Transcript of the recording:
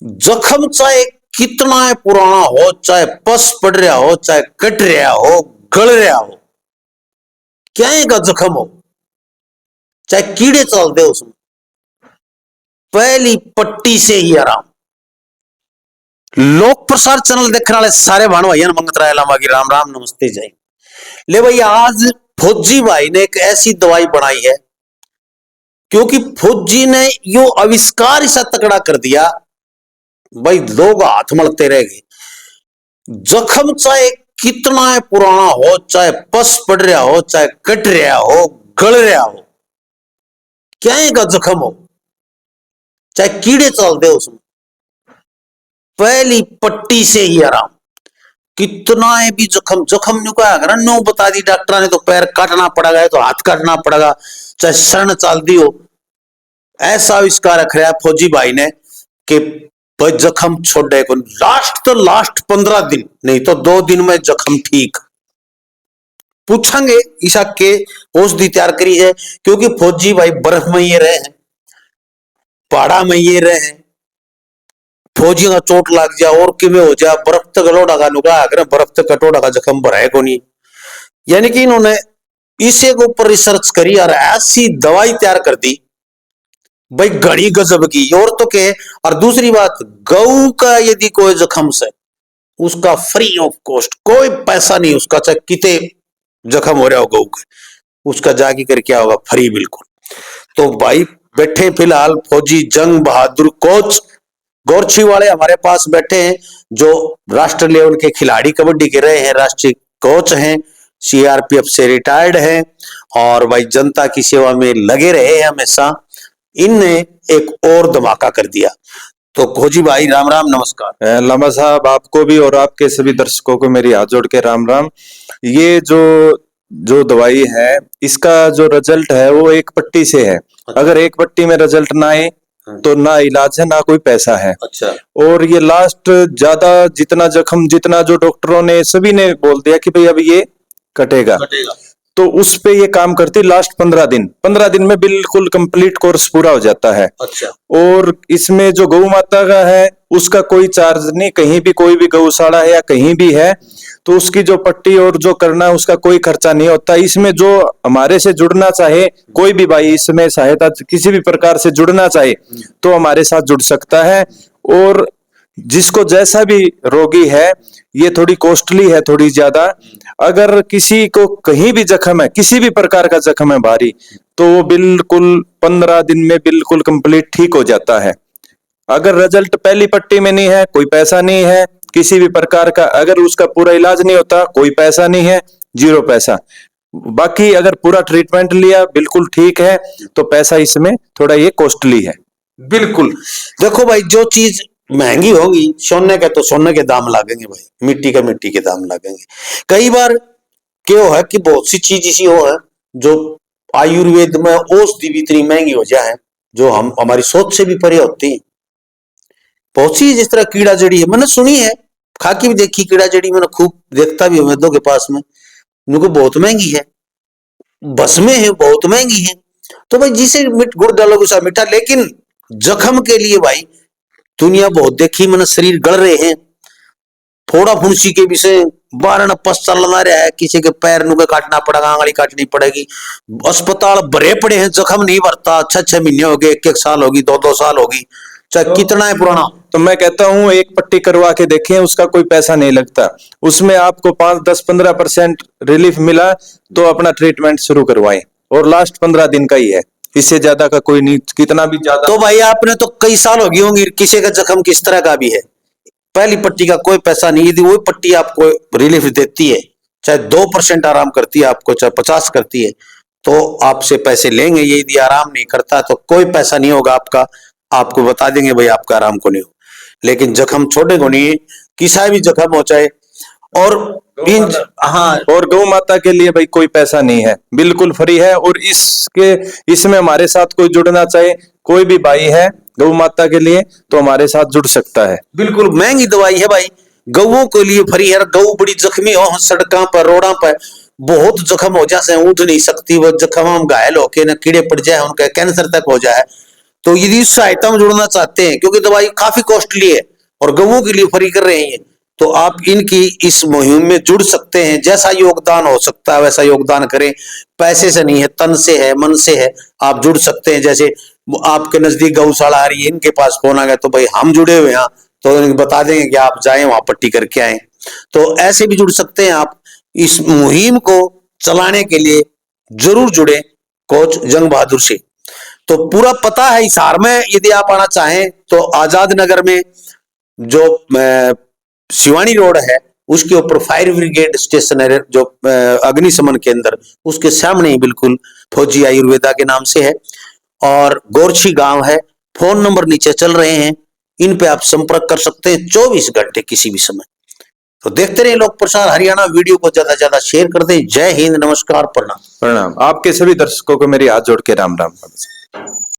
जख्म चाहे कितना पुराना हो, चाहे पस पड़ रहा हो, चाहे कट रहा हो, गल रहा हो, क्या का जख्म हो, चाहे कीड़े चलते उसमें, पहली पट्टी से ही आराम। लोक प्रसार चैनल देखने वाले सारे भाण भाइयों मंगत राय लामा की राम राम नमस्ते जय। ले भाई आज फौजी भाई ने एक ऐसी दवाई बनाई है, क्योंकि फौजी ने यो आविष्कार ऐसा तगड़ा कर दिया भाई, लोग हाथ मलते रह गए। जख्म चाहे कितना पुराना हो, चाहे पस पड़ रहा हो, चाहे कट रहा हो, गल रहा हो, क्या का जख्म हो, चाहे कीड़े चलते उसमें, पहली पट्टी से ही आराम। कितना है भी जख्म जख्म नु का अगर नो बता दी डॉक्टर ने तो पैर काटना पड़ेगा, तो हाथ काटना पड़ेगा, चाहे शरण चल दी हो। ऐसा आविष्कार रखा फौजी भाई ने कि जख्म छोड़े को लास्ट 15 दिन नहीं तो 2 दिन में जख्म ठीक। पूछेंगे ईशा के औषधि तैयार करी है, क्योंकि फौजी भाई बर्फ में ये रहे हैं, पहाड़ा में ये रहे हैं, फौजियों का चोट लग जाए और किमें हो जाए, बर्फ तक लोड़ा का नुका अगर बर्फ तक कटोड़ा का जख्म भराए को नहीं। यानी कि इन्होंने इसे के ऊपर रिसर्च करी और ऐसी दवाई तैयार कर दी भाई, घड़ी गजब की। और तो के और दूसरी बात, गऊ का यदि कोई जख्म से उसका फ्री ऑफ कॉस्ट, कोई पैसा नहीं उसका, चाहे किते जख्म हो रहा हो गऊ के, उसका जाके कर क्या होगा, फ्री बिल्कुल। तो भाई बैठे फिलहाल फौजी जंग बहादुर कोच गोरछी वाले हमारे पास बैठे हैं, जो राष्ट्र लेवल के खिलाड़ी कबड्डी के रहे हैं, राष्ट्रीय कोच हैं, सीआरपीएफ से रिटायर्ड हैं और भाई जनता की सेवा में लगे रहे हैं हमेशा। इनने एक और धमाका कर दिया। तो खोजी भाई राम राम नमस्कार। लामा साहब आपको भी और आपके सभी दर्शकों को मेरी हाथ जोड़ के राम राम। ये जो दवाई है इसका जो रिजल्ट है वो एक पट्टी से है। अच्छा। अगर एक पट्टी में रिजल्ट ना आए तो ना इलाज है ना कोई पैसा है। अच्छा। और ये लास्ट ज्यादा जितना जख्म जितना जो डॉक्टरों ने सभी ने बोल दिया कि भाई अब ये कटेगा, तो उस पे ये काम करती लास्ट 15 दिन में बिल्कुल कंप्लीट कोर्स पूरा हो जाता है। अच्छा। और इसमें जो गौ माता का है उसका कोई चार्ज नहीं, कहीं भी कोई भी गौशाला है या कहीं भी है तो उसकी जो पट्टी और जो करना है उसका कोई खर्चा नहीं होता। इसमें जो हमारे से जुड़ना चाहे कोई भी भाई, इसमें सहायता किसी भी प्रकार से जुड़ना चाहे तो हमारे साथ जुड़ सकता है। और जिसको जैसा भी रोगी है, ये थोड़ी कॉस्टली है, थोड़ी ज्यादा। अगर किसी को कहीं भी जख्म है, किसी भी प्रकार का जख्म है भारी, तो वो बिल्कुल 15 दिन में बिल्कुल कंप्लीट ठीक हो जाता है। अगर रिजल्ट पहली पट्टी में नहीं है, कोई पैसा नहीं है किसी भी प्रकार का, अगर उसका पूरा इलाज नहीं होता कोई पैसा नहीं है, 0 पैसा। बाकी अगर पूरा ट्रीटमेंट लिया बिल्कुल ठीक है तो पैसा इसमें थोड़ा ये कॉस्टली है। बिल्कुल। देखो भाई, जो चीज महंगी होगी सोने के तो सोने के दाम लगेंगे भाई, मिट्टी का मिट्टी के दाम लगेंगे। कई बार क्यों है कि बहुत सी चीज इसी हो है जो आयुर्वेद में औषधि भी इतनी महंगी हो जाए जो हम हमारी सोच से भी परे होती है। बहुत सी जिस तरह कीड़ा जड़ी है, मैंने सुनी है, खाकी भी देखी कीड़ा जड़ी, मैंने खूब देखता भी वैद्यों के पास में, उनको बहुत महंगी है, भस्में है बहुत महंगी है। तो भाई जिसे गुड़ डालोगे उसा मीठा। लेकिन जख्म के लिए भाई दुनिया बहुत देखी, मैंने शरीर गड़ रहे हैं, थोड़ा फुंसी के विषय बारण पस चलना रहा है, किसी के पैर नुके काटना पड़ेगा, आंगली काटनी पड़ेगी, अस्पताल भरे पड़े हैं, जख्म नहीं भरता, 6-6 महीने हो गए, 1-1 साल होगी, 2-2 साल होगी, चाहे कितना है पुराना। तो मैं कहता हूं एक पट्टी करवा के देखें, उसका कोई पैसा नहीं लगता, उसमें आपको 5-10-15% रिलीफ मिला तो अपना ट्रीटमेंट शुरू करवाएं। और लास्ट 15 दिन का ही है, इससे ज्यादा का कोई नहीं, कितना भी ज्यादा। तो भाई आपने तो कई साल हो गए होंगे, किसी का जख्म किस तरह का भी है, पहली पट्टी का कोई पैसा नहीं, यदि वही पट्टी आपको रिलीफ देती है, चाहे 2% आराम करती है आपको, चाहे 50 करती है, तो आपसे पैसे लेंगे। ये यदि आराम नहीं करता तो कोई पैसा नहीं होगा आपका, आपको बता देंगे भाई आपका आराम को नहीं हो। लेकिन जख्म छोड़े को नहीं, किसा भी जख्म हो चाहे। और हाँ, और गौ माता के लिए भाई कोई पैसा नहीं है, बिल्कुल फ्री है। और इसमें हमारे साथ कोई जुड़ना चाहे, कोई भी भाई है गौ माता के लिए तो हमारे साथ जुड़ सकता है। बिल्कुल महंगी दवाई है भाई, गऊ के लिए फ्री है। गऊ बड़ी जख्मी हो, सड़कों पर रोडों पर बहुत जख्म हो जाए, उठ नहीं सकती, वो जख्म हम घायल होके न कीड़े पड़ जाए, उनका कैंसर तक हो जाए, तो यदि इस सहायता में जुड़ना चाहते हैं, क्योंकि दवाई काफी कॉस्टली है और गऊओं के लिए फ्री कर रहे हैं, तो आप इनकी इस मुहिम में जुड़ सकते हैं। जैसा योगदान हो सकता है वैसा योगदान करें, पैसे से नहीं है, तन से है, मन से है, आप जुड़ सकते हैं। जैसे आपके नजदीक गौशाला आ रही है, इनके पास फोन आ गया तो भाई हम जुड़े हुए हैं, तो बता देंगे कि आप जाएं वहां पट्टी करके आए। तो ऐसे भी जुड़ सकते हैं आप। इस मुहिम को चलाने के लिए जरूर जुड़े कोच जंग बहादुर से। तो पूरा पता है हिसार में, यदि आप आना चाहें तो आजाद नगर में जो शिवानी रोड है उसके ऊपर फायर ब्रिगेड स्टेशन है, जो अग्निशमन केंद्र, उसके सामने ही बिल्कुल फौजी आयुर्वेदा के नाम से है, और गोरछी गांव है। फोन नंबर नीचे चल रहे हैं, इन पे आप संपर्क कर सकते हैं 24 घंटे किसी भी समय। तो देखते रहे लोक प्रसार हरियाणा, वीडियो को ज्यादा से ज्यादा शेयर कर दें। जय हिंद, नमस्कार, प्रणाम। प्रणाम। आपके सभी दर्शकों को मेरी हाथ जोड़ के राम राम।